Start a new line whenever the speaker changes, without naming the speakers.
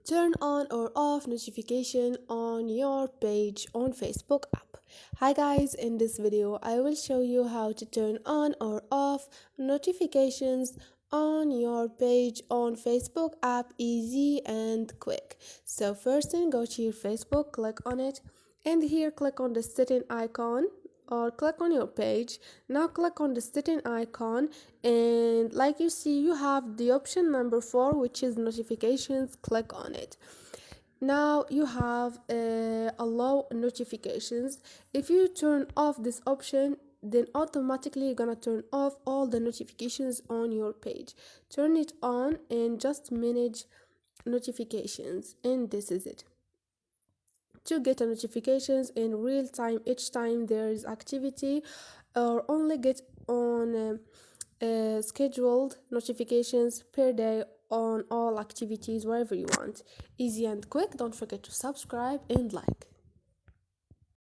Turn on or off notification on your page on Facebook app. Hi guys, in this video I will show you how to turn on or off notifications on your page on Facebook app, easy and quick. So first thing, go to your Facebook, click on it, and here click on the setting icon or click on your page. Now click on the setting icon, and like you see, you have the option number 4, which is notifications. Click on it. Now you have allow notifications. If you turn off this option, then automatically you're gonna turn off all the notifications on your page. Turn it on and just manage notifications, and this is it. To get a notifications in real time each time there is activity, or only get on scheduled notifications per day on all activities wherever you want. Easy and quick. Don't forget to subscribe and like.